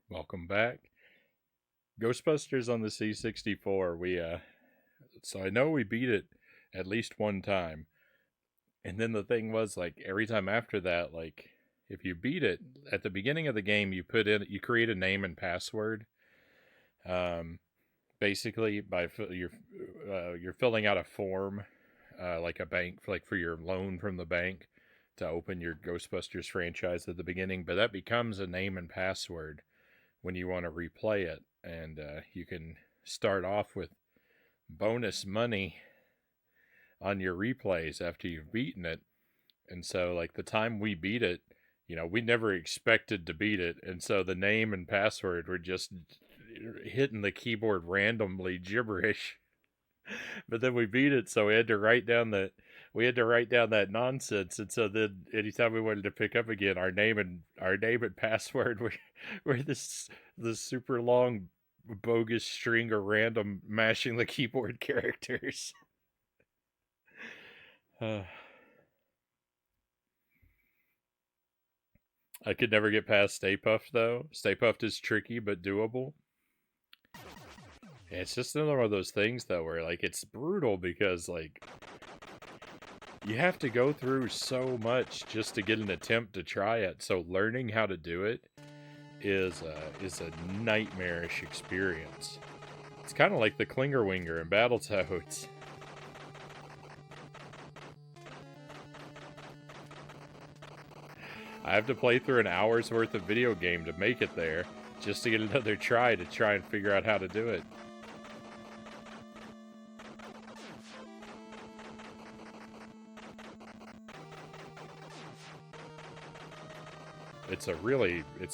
Welcome back. Ghostbusters on the C64. So I know we beat it at least one time. And then the thing was like every time after that, like if you beat it at the beginning of the game, you create a name and password. Um Basically you're filling out a form like a bank like for your loan from the bank to open your Ghostbusters franchise at the beginning, but that becomes a name and password when you want to replay it, and you can start off with bonus money on your replays after you've beaten it. And so, like the time we beat it, we never expected to beat it, and so the name and password were just hitting the keyboard randomly gibberish. But then we beat it, so we had to write down that nonsense, and so then anytime we wanted to pick up again, our name and password were this super long bogus string of random mashing the keyboard characters. uh, I could never get past Stay Puft though. Stay Puft is tricky but doable. And it's just another one of those things though where like it's brutal because like you have to go through so much just to get an attempt to try it. So learning how to do it is a nightmarish experience. It's kind of like the Klinger Winger in Battletoads. I have to play through an hour's worth of video game to make it there, just to get another try and figure out how to do it. It's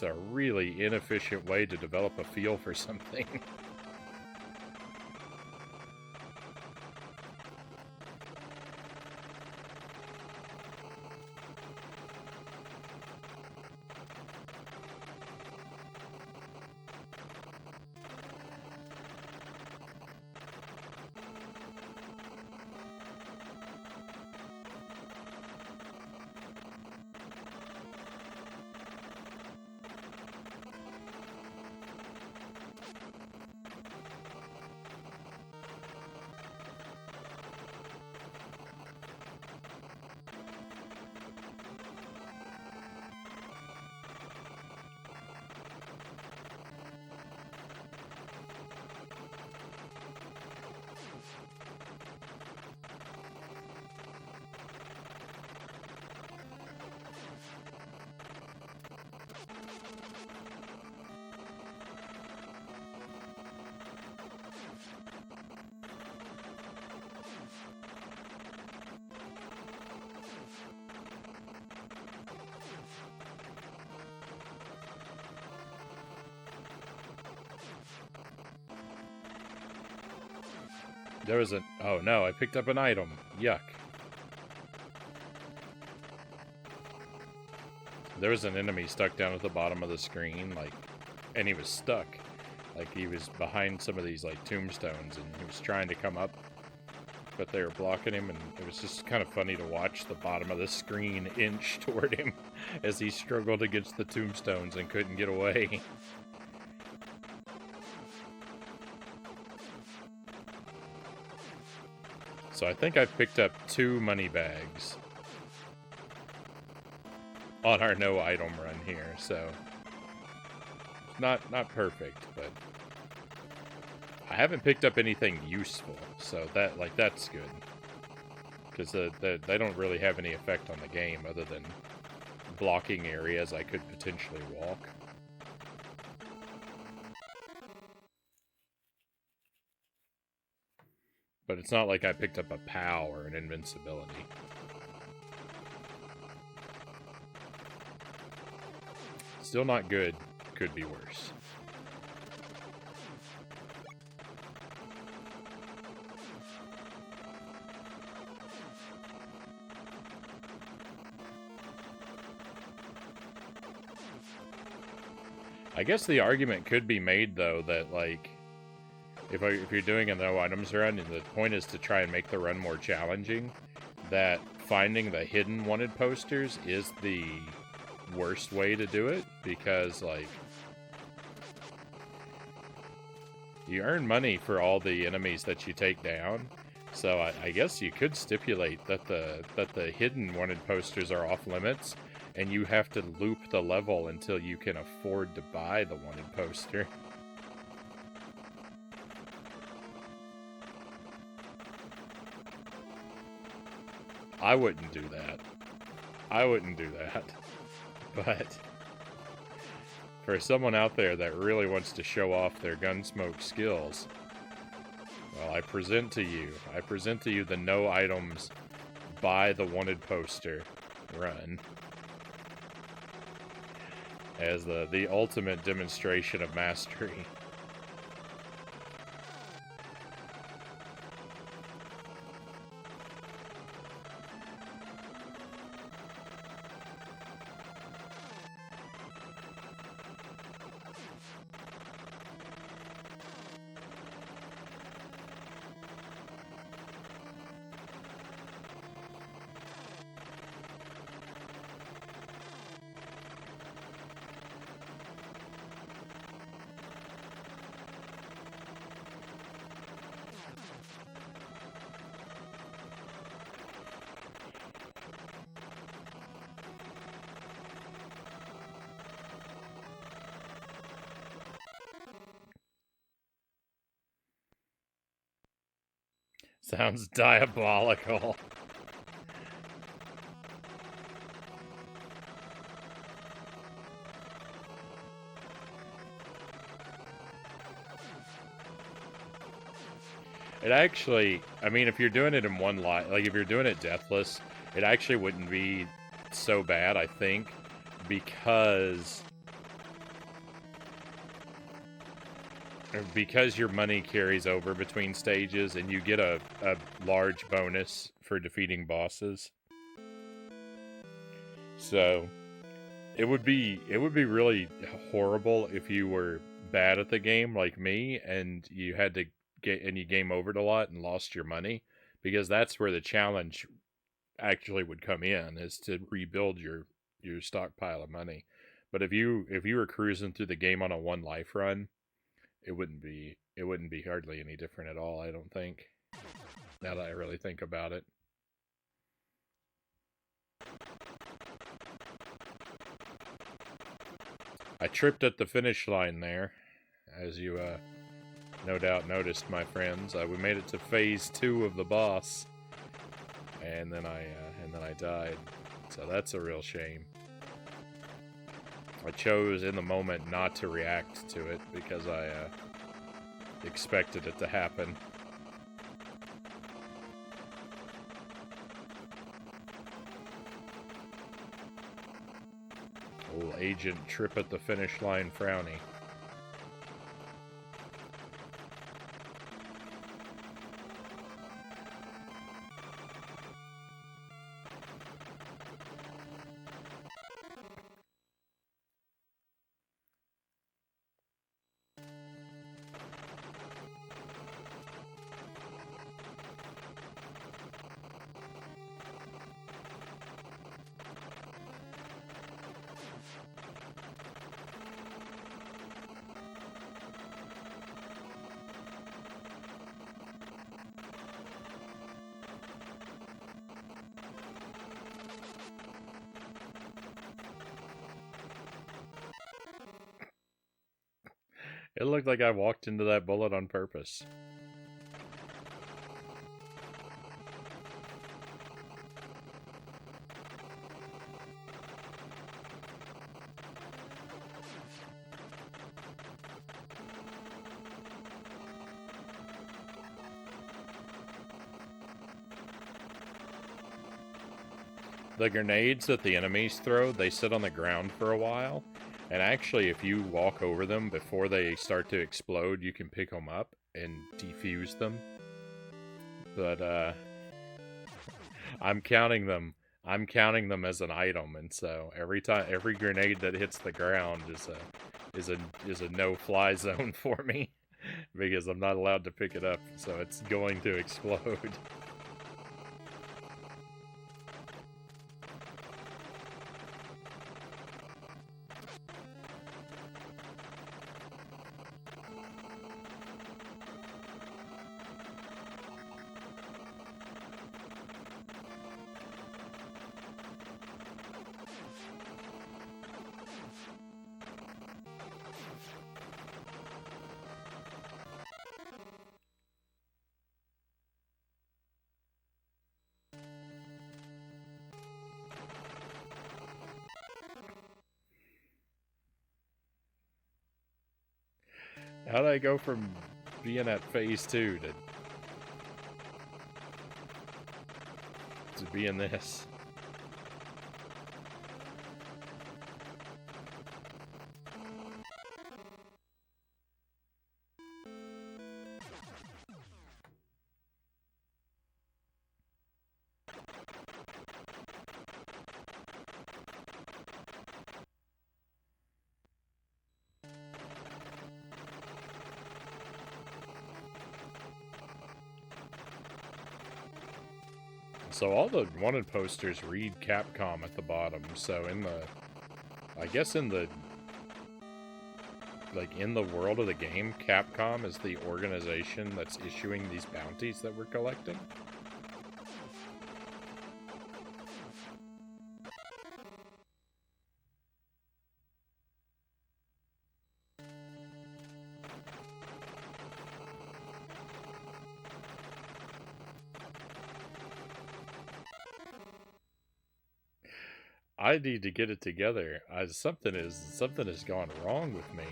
a really inefficient way to develop a feel for something. There was oh no, I picked up an item. Yuck. There was an enemy stuck down at the bottom of the screen, like, and he was stuck. Like, he was behind some of these, like, tombstones, and he was trying to come up, but they were blocking him, and it was just kind of funny to watch the bottom of the screen inch toward him as he struggled against the tombstones and couldn't get away. So I think I picked up 2 money bags on our no item run here, so not perfect, but I haven't picked up anything useful, so that's good, because they don't really have any effect on the game other than blocking areas I could potentially walk. But it's not like I picked up a POW or an invincibility. Still not good. Could be worse. I guess the argument could be made, though, that, like, if you're doing a no items run, and the point is to try and make the run more challenging, that finding the hidden wanted posters is the worst way to do it, because, like, you earn money for all the enemies that you take down. So I guess you could stipulate that the hidden wanted posters are off limits, and you have to loop the level until you can afford to buy the wanted poster. I wouldn't do that. I wouldn't do that. But for someone out there that really wants to show off their Gun.Smoke skills, well, I present to you the no items, buy the wanted poster, run. As the ultimate demonstration of mastery. Sounds diabolical. It actually, I mean, if you're doing it in one life, like if you're doing it deathless, it actually wouldn't be so bad, I think, because your money carries over between stages and you get a large bonus for defeating bosses. So it would be really horrible if you were bad at the game like me and you had to you game overed a lot and lost your money, because that's where the challenge actually would come in, is to rebuild your stockpile of money. But if you were cruising through the game on a one life run, it wouldn't be hardly any different at all, I don't think, now that I really think about it. I tripped at the finish line there, as you no doubt noticed, my friends. We made it to phase 2 of the boss, and then I died. So that's a real shame. I chose in the moment not to react to it because I expected it to happen. Old Agent Trip at the Finish Line Frownie. It looked like I walked into that bullet on purpose. The grenades that the enemies throw, they sit on the ground for a while. And actually, if you walk over them before they start to explode, you can pick them up and defuse them. But, I'm counting them as an item, and so every grenade that hits the ground is a no-fly zone for me, because I'm not allowed to pick it up, so it's going to explode. How did I go from being at phase 2 to being this? So all the wanted posters read Capcom at the bottom. So in the, I guess in the, like in the world of the game, Capcom is the organization that's issuing these bounties that we're collecting. I need to get it together. Something has gone wrong with me.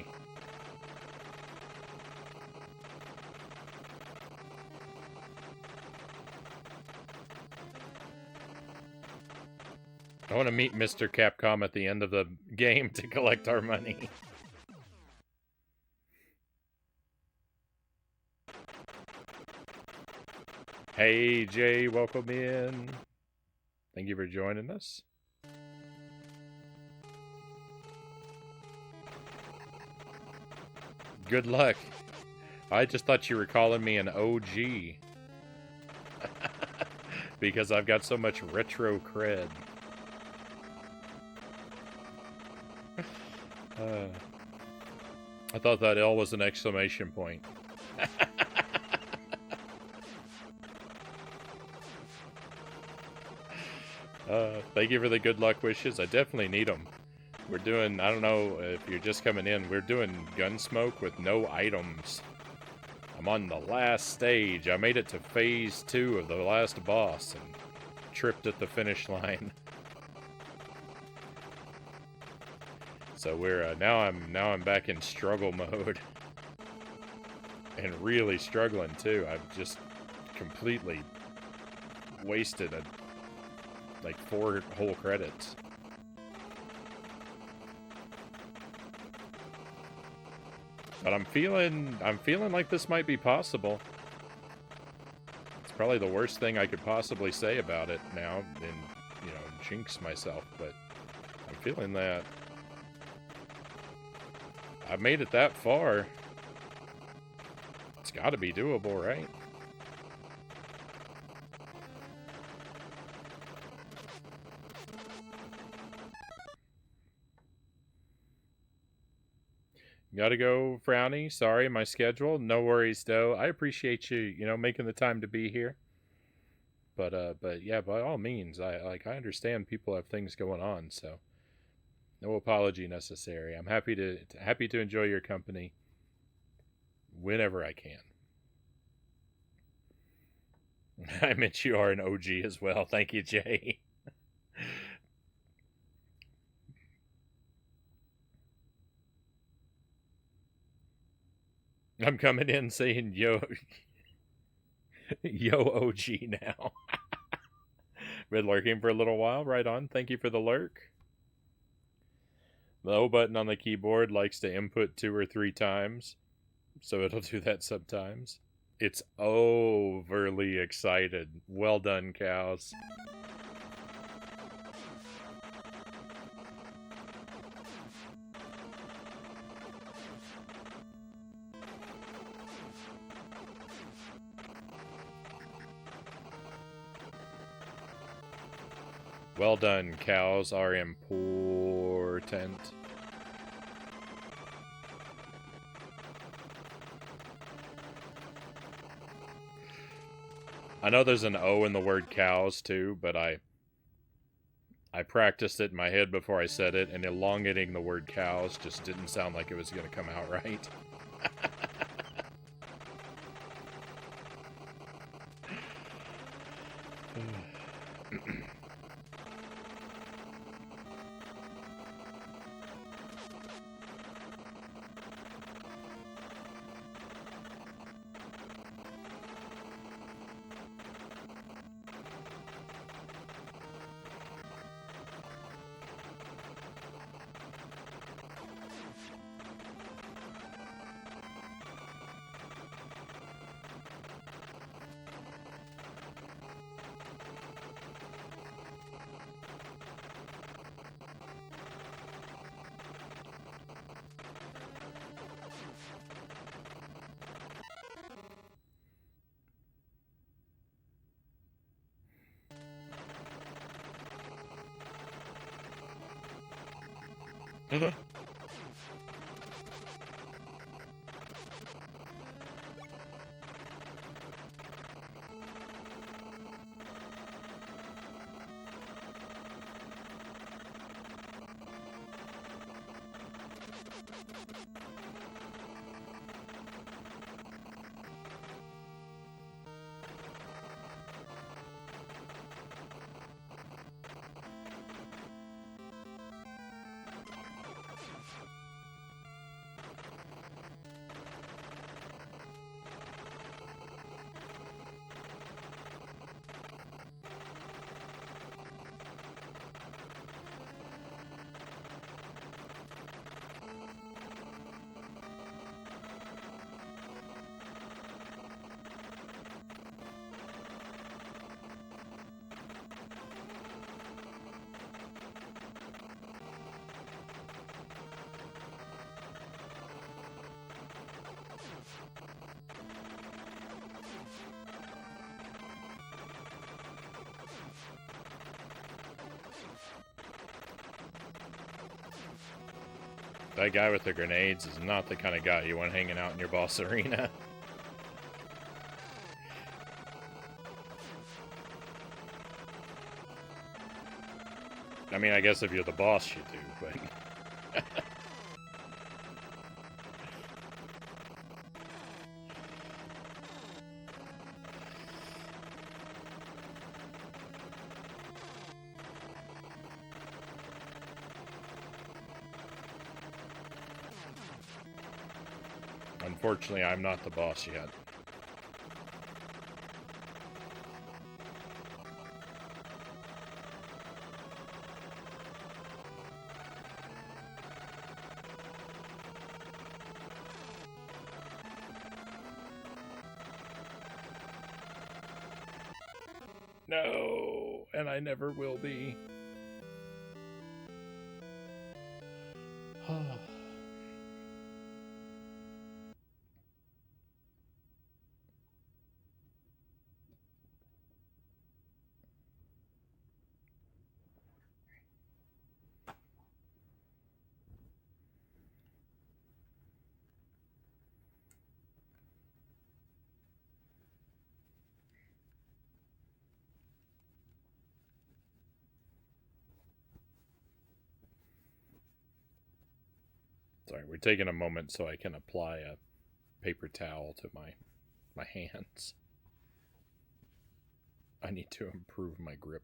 I want to meet Mr. Capcom at the end of the game to collect our money. Hey Jay, welcome in. Thank you for joining us. Good luck. I just thought you were calling me an OG. Because I've got so much retro cred. I thought that L was an exclamation point. Thank you for the good luck wishes. I definitely need them. We're doing, I don't know if you're just coming in, we're doing Gun.Smoke with no items. I'm on the last stage. I made it to phase 2 of the last boss and tripped at the finish line. So we're now I'm back in struggle mode. And really struggling too. I've just completely wasted like 4 whole credits. But I'm feeling like this might be possible. It's probably the worst thing I could possibly say about it now, and, you know, jinx myself, but I'm feeling that I've made it that far. It's gotta be doable, right? Gotta go, Frownie. Sorry, my schedule. No worries, though. I appreciate you, you know, making the time to be here. But yeah, by all means, I understand people have things going on, so no apology necessary. I'm happy to enjoy your company whenever I can. I meant you are an OG as well. Thank you, Jay. I'm coming in saying, yo, OG now. Been lurking for a little while. Right on. Thank you for the lurk. The O button on the keyboard likes to input 2 or 3 times, so it'll do that sometimes. It's overly excited. Well done, cows. Well done, cows are important. I know there's an O in the word cows too, but I practiced it in my head before I said it, and elongating the word cows just didn't sound like it was going to come out right. That guy with the grenades is not the kind of guy you want hanging out in your boss arena. I mean, I guess if you're the boss, you do, but... Unfortunately, I'm not the boss yet. No, and I never will be. Sorry, we're taking a moment so I can apply a paper towel to my hands. I need to improve my grip.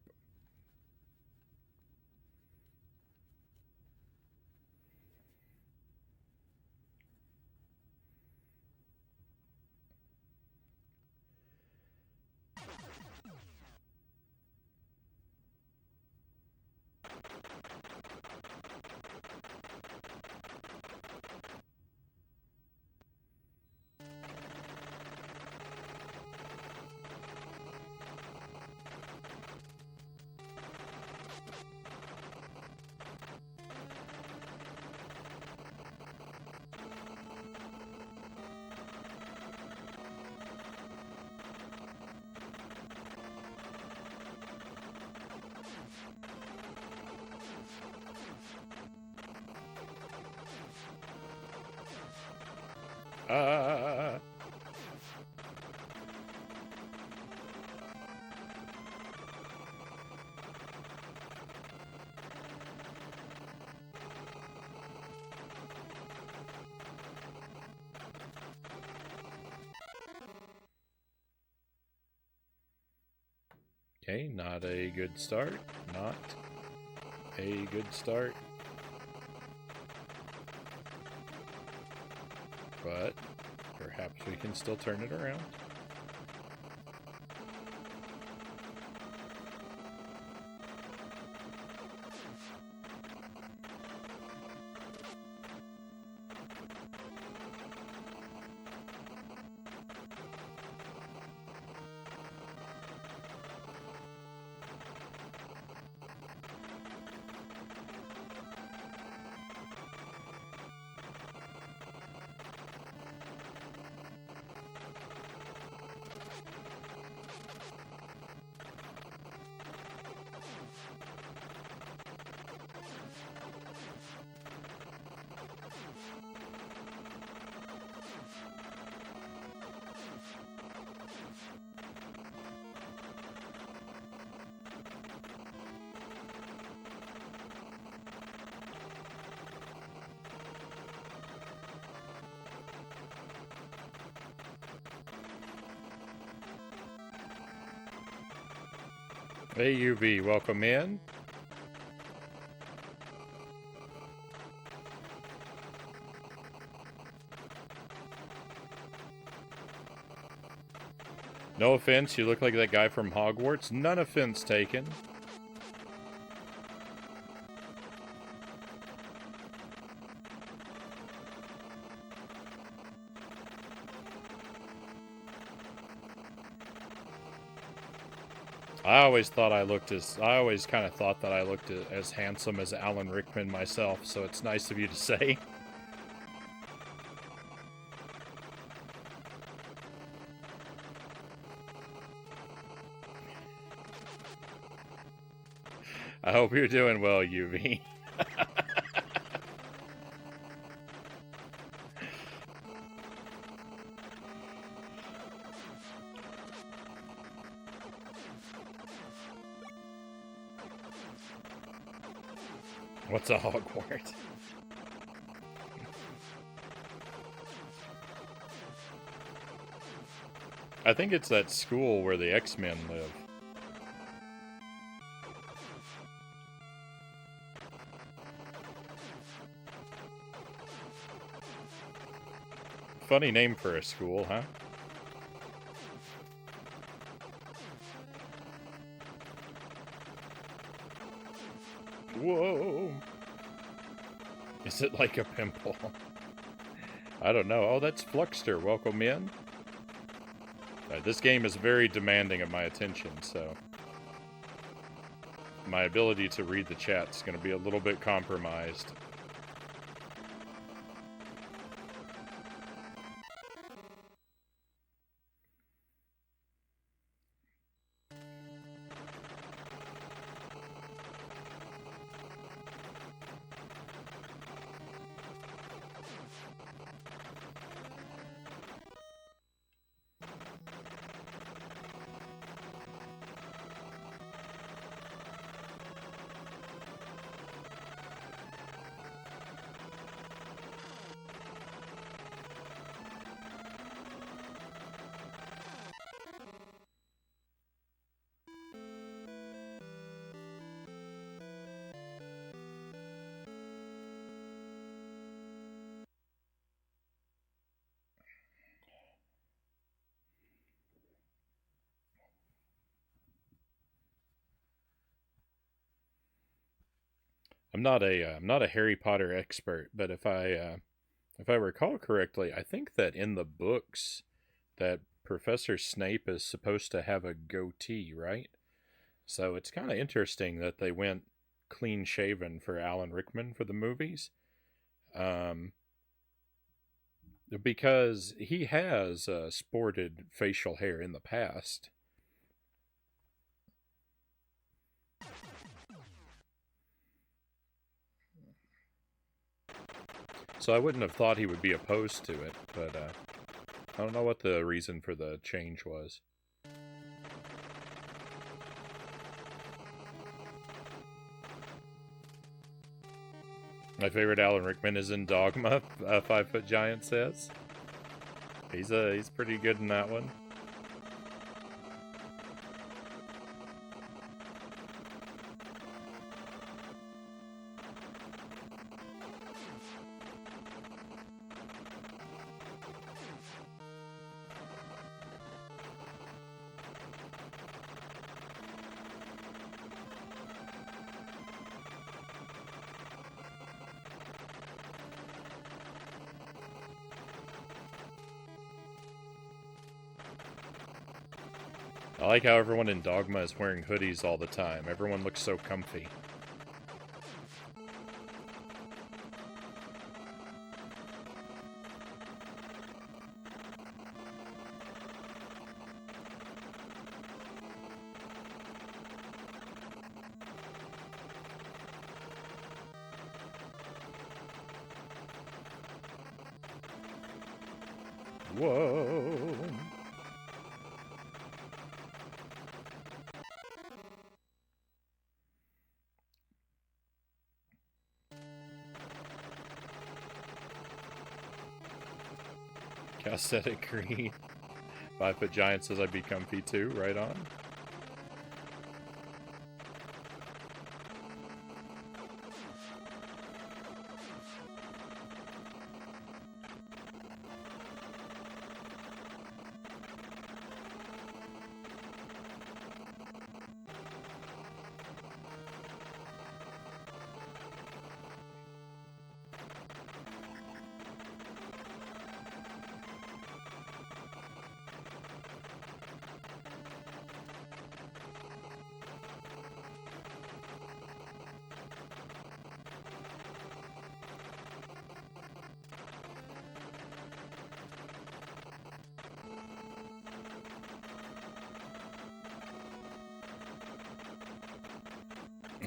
Okay, not a good start. Not a good start. But perhaps we can still turn it around. Hey UV, welcome in. No offense, you look like that guy from Hogwarts. None offense taken. I always kind of thought that I looked as handsome as Alan Rickman myself, so it's nice of you to say. I hope you're doing well, UV. What's a Hogwarts? I think it's that school where the X-Men live. Funny name for a school, huh? Whoa! Is it like a pimple? I don't know. Oh, that's Fluxter. Welcome in. This game is very demanding of my attention, so my ability to read the chat is going to be a little bit compromised. I'm not a Harry Potter expert, but if I recall correctly, I think that in the books that Professor Snape is supposed to have a goatee, right? So it's kind of interesting that they went clean shaven for Alan Rickman for the movies, um, because he has sported facial hair in the past. So I wouldn't have thought he would be opposed to it, but I don't know what the reason for the change was. My favorite Alan Rickman is in Dogma, 5 Foot Giant says. He's pretty good in that one. I like how everyone in Dogma is wearing hoodies all the time. Everyone looks so comfy. Whoa. Cassette agree. 5 Foot Giant says I'd be comfy too. Right on.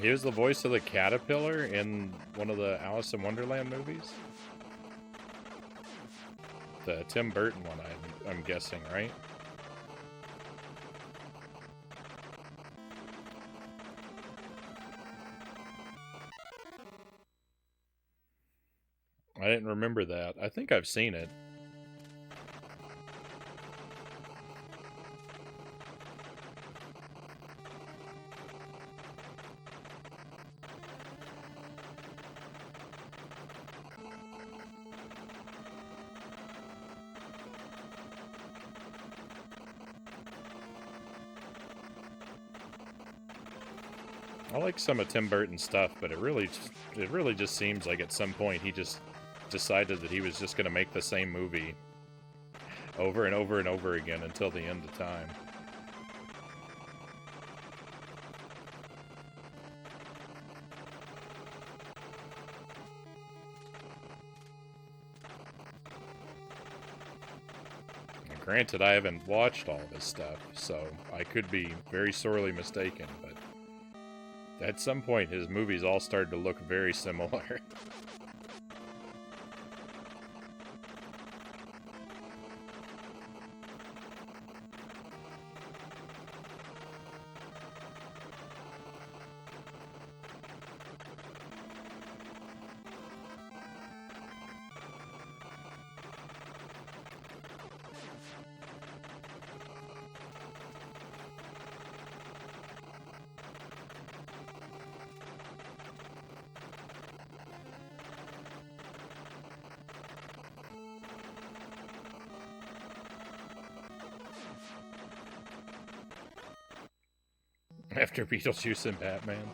He was the voice of the caterpillar in one of the Alice in Wonderland movies. The Tim Burton one, I'm guessing, right? I didn't remember that. I think I've seen it. I like some of Tim Burton's stuff, but it really just seems like at some point he just decided that he was just going to make the same movie over and over and over again until the end of time. And granted, I haven't watched all this stuff, so I could be very sorely mistaken, but at some point his movies all started to look very similar. After Beetlejuice and Batman.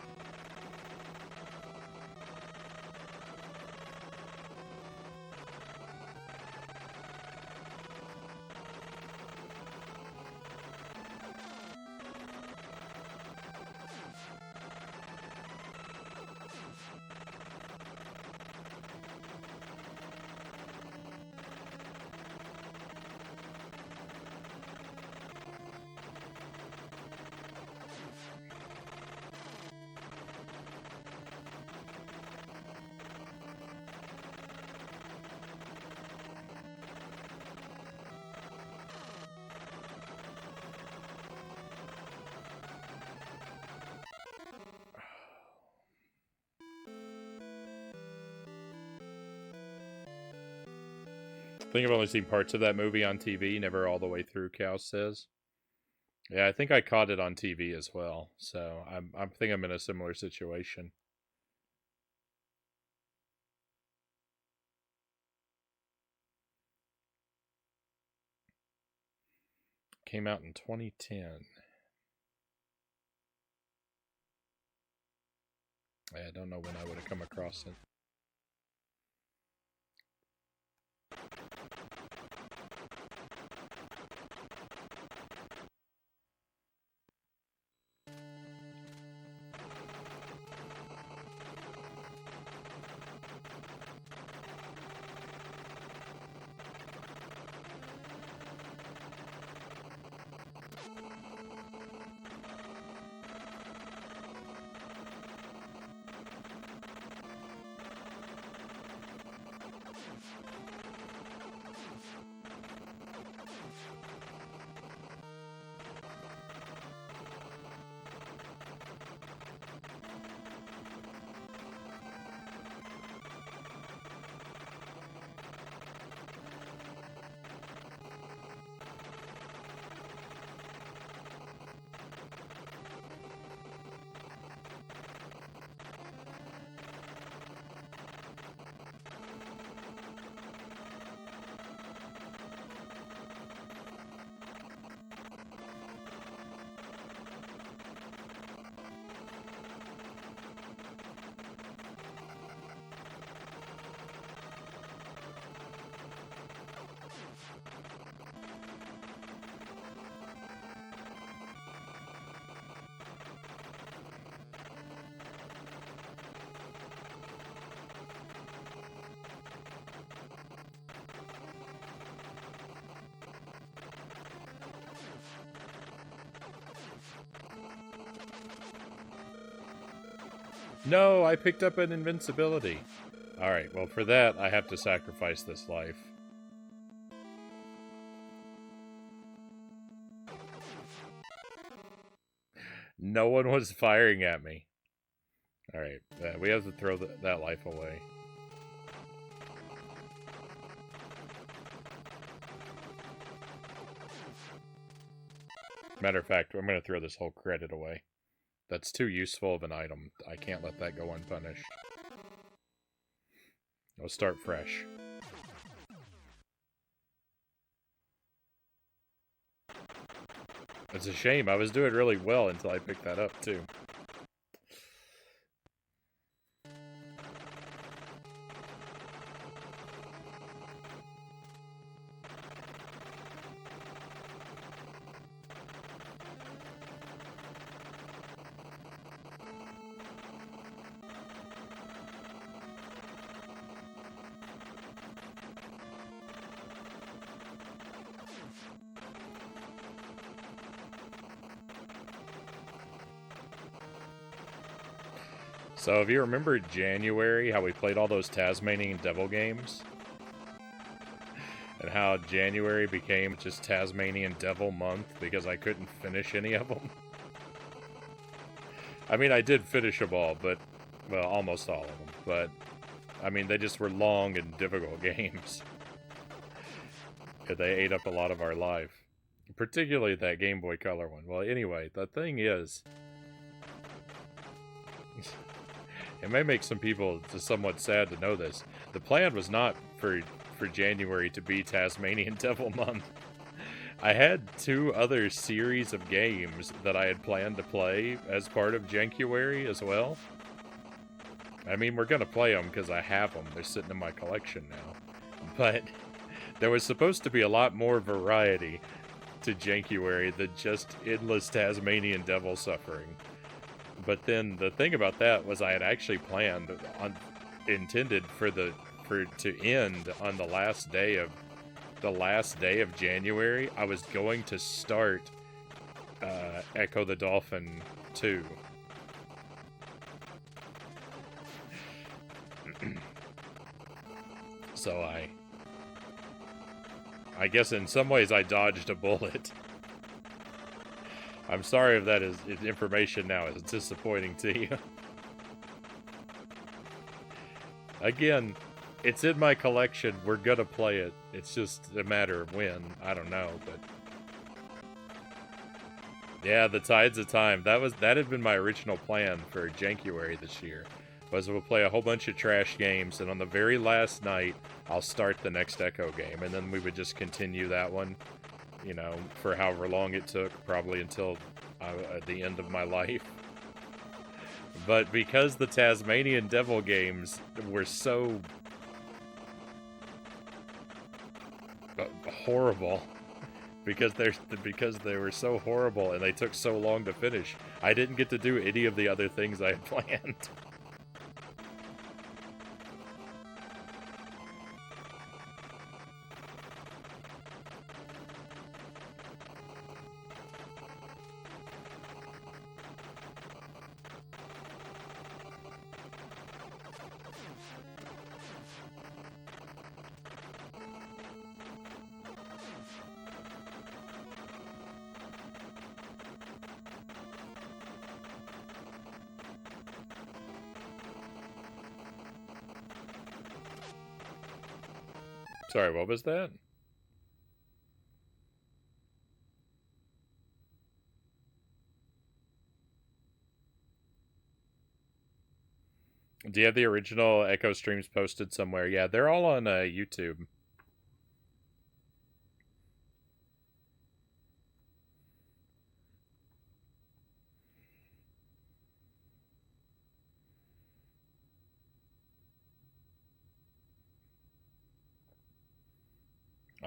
I think I've only seen parts of that movie on TV, never all the way through, Cal says. Yeah, I think I caught it on TV as well, so I think I'm in a similar situation. Came out in 2010. I don't know when I would have come across it. No, I picked up an invincibility. Alright, well for that, I have to sacrifice this life. No one was firing at me. Alright, we have to throw that life away. Matter of fact, I'm going to throw this whole credit away. That's too useful of an item. I can't let that go unpunished. I'll start fresh. It's a shame. I was doing really well until I picked that up, too. So if you remember January, how we played all those Tasmanian Devil games? And how January became just Tasmanian Devil month because I couldn't finish any of them? I mean, I did finish them all, but... well, almost all of them, but... I mean, they just were long and difficult games. They ate up a lot of our life. Particularly that Game Boy Color one. Well, anyway, the thing is... it may make some people just somewhat sad to know this. The plan was not for January to be Tasmanian Devil Month. I had 2 other series of games that I had planned to play as part of Jankuary as well. I mean, we're going to play them because I have them. They're sitting in my collection now. But there was supposed to be a lot more variety to Jankuary than just endless Tasmanian Devil suffering. But then the thing about that was I had actually planned intended to end on the last day of January. I was going to start Echo the Dolphin 2. So I guess in some ways I dodged a bullet. I'm sorry if that is information now is disappointing to you. Again, it's in my collection. We're gonna play it. It's just a matter of when. I don't know, but... yeah, the Tides of Time. That had been my original plan for Jankuary this year. Was we'll play a whole bunch of trash games, and on the very last night, I'll start the next Echo game, and then we would just continue that one. You know, for however long it took, probably until the end of my life. But because the Tasmanian Devil games were so horrible, because they were so horrible and they took so long to finish, I didn't get to do any of the other things I had planned. Sorry, what was that? Do you have the original Echo streams posted somewhere? Yeah, they're all on YouTube.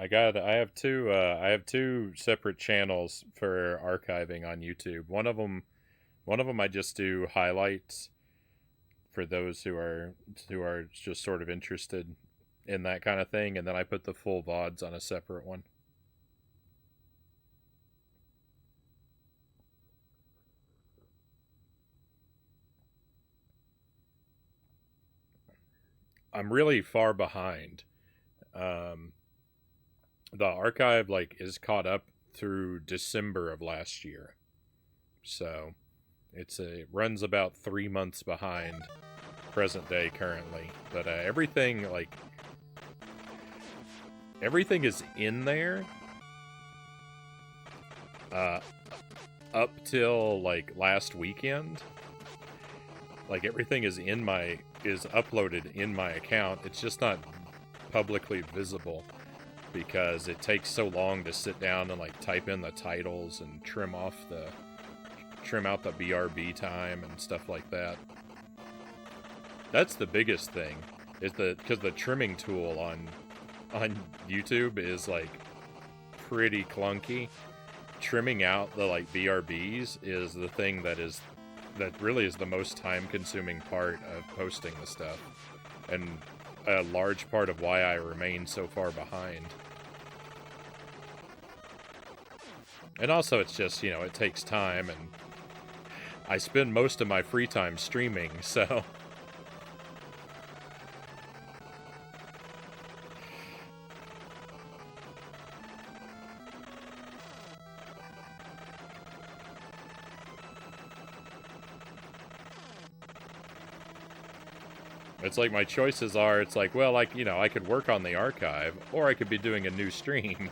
I have two separate channels for archiving on YouTube. One of them I just do highlights for those who are just sort of interested in that kind of thing, and then I put the full VODs on a separate one. I'm really far behind. Um, the archive like is caught up through December of last year, so it runs about 3 months behind present day currently. But everything is in there uh, up till like last weekend. Like everything is uploaded in my account. It's just not publicly visible because it takes so long to sit down and like type in the titles and trim out the BRB time and stuff like that. That's the biggest thing, is because the trimming tool on YouTube is like pretty clunky. Trimming out the like BRBs is the thing that really is the most time consuming part of posting the stuff, and a large part of why I remain so far behind. And also it's just, it takes time, and I spend most of my free time streaming, so it's like my choices are, it's like, well, like, I could work on the archive, or I could be doing a new stream.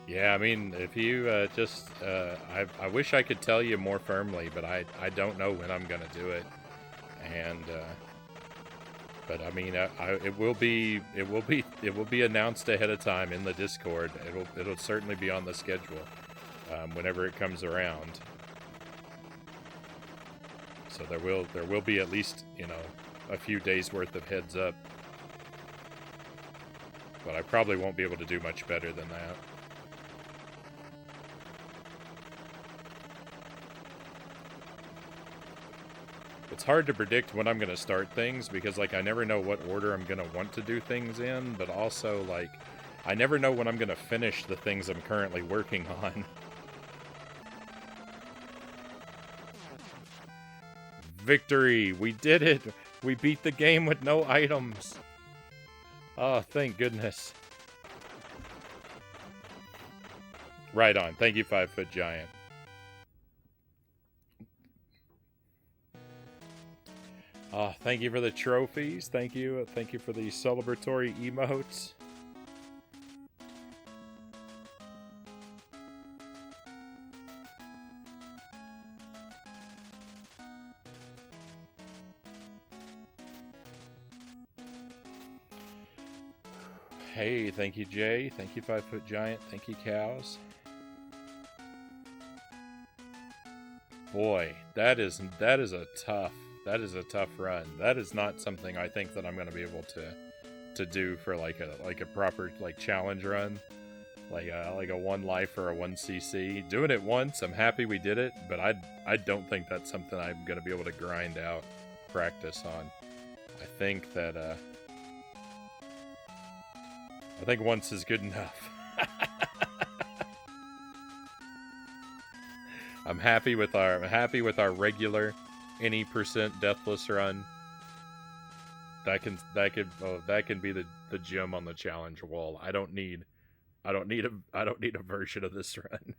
Yeah, I mean, if you I wish I could tell you more firmly, but I don't know when I'm gonna do it, and but I mean, it will be announced ahead of time in the Discord. It'll certainly be on the schedule whenever it comes around. So there will be at least a few days worth of heads up, but I probably won't be able to do much better than that. It's hard to predict when I'm going to start things because, like, I never know what order I'm going to want to do things in, but also, like, I never know when I'm going to finish the things I'm currently working on. Victory! We did it! We beat the game with no items! Oh, thank goodness. Right on. Thank you, 5 Foot Giant. Oh, thank you for the trophies. Thank you. Thank you for the celebratory emotes. Hey, thank you, Jay. Thank you, 5 Foot Giant. Thank you, Cows. Boy, that is a tough run. That is not something I think that I'm going to be able to do for like a proper like challenge run, like a 1 life or a 1cc. Doing it once, I'm happy we did it, but I don't think that's something I'm going to be able to grind out practice on. I think that I think once is good enough. I'm happy with our regular any percent deathless run. That can be the gem on the challenge wall. I don't need a version of this run.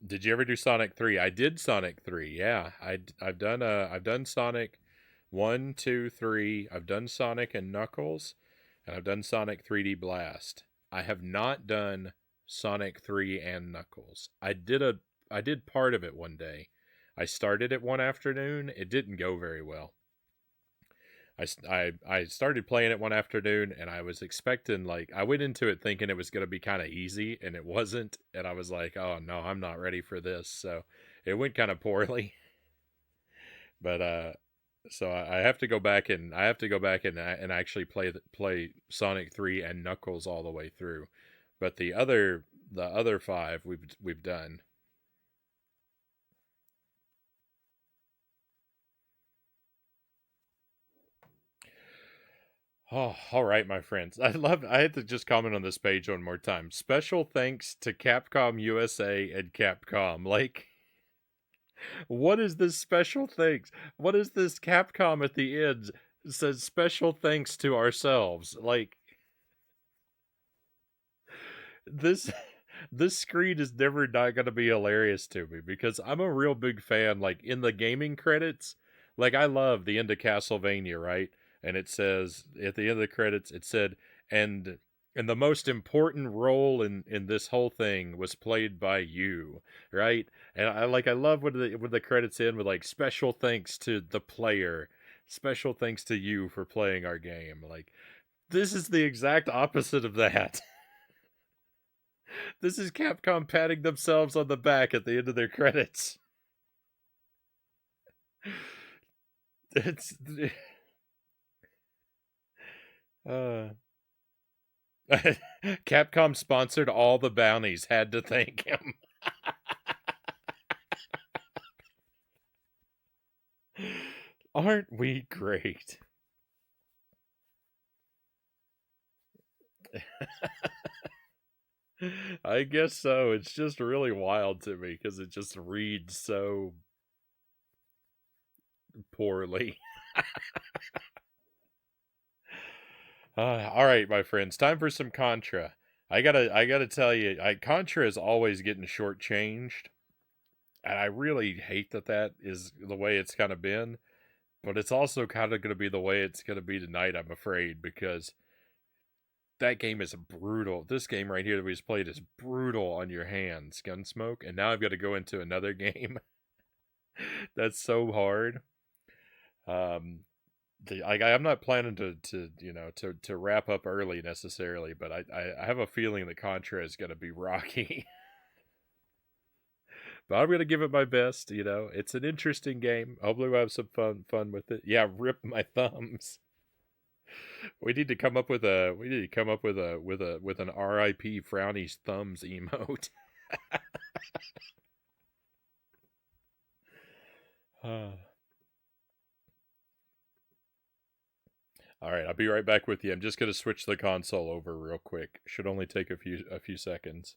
Did you ever do Sonic 3? I did Sonic 3. Yeah. I've done Sonic 1, 2, 3. I've done Sonic and Knuckles, and I've done Sonic 3D Blast. I have not done Sonic 3 and Knuckles. I did part of it one day. I started it one afternoon. It didn't go very well. I started playing it one afternoon, and I was expecting, like, I went into it thinking it was going to be kind of easy, and it wasn't. And I was like, oh no, I'm not ready for this. So it went kind of poorly. But so I have to go back and actually play Sonic 3 and Knuckles all the way through, but the other five we've done. Oh, all right, my friends. I had to just comment on this page one more time. Special thanks to Capcom USA and Capcom. Like, what is this special thanks? What is this Capcom at the end says special thanks to ourselves? Like, this this screen is never not going to be hilarious to me because I'm a real big fan. Like in the gaming credits, like I love the end of Castlevania, right? And it says at the end of the credits, it said, and and the most important role in this whole thing was played by you, right? And I love when the credits end with like special thanks to the player, special thanks to you for playing our game. Like this is the exact opposite of that. This is Capcom patting themselves on the back at the end of their credits. It's uh Capcom sponsored all the bounties, had to thank him. Aren't we great? I guess so. It's just really wild to me because it just reads so poorly. All right, my friends, time for some Contra. I gotta tell you, Contra is always getting shortchanged, and I really hate that is the way it's kind of been. But it's also kind of going to be the way it's going to be tonight, I'm afraid, because that game is brutal. This game right here that we just played is brutal on your hands, Gun.Smoke, and now I've got to go into another game that's so hard. Um, I'm not planning to to wrap up early necessarily, but I have a feeling that Contra is going to be rocky. But I'm going to give it my best. It's an interesting game. Hopefully we'll have some fun with it. Yeah, rip my thumbs. We need to come up with a we need to come up with an RIP Frownie's thumbs emote. All right, I'll be right back with you. I'm just gonna switch the console over real quick. Should only take a few seconds.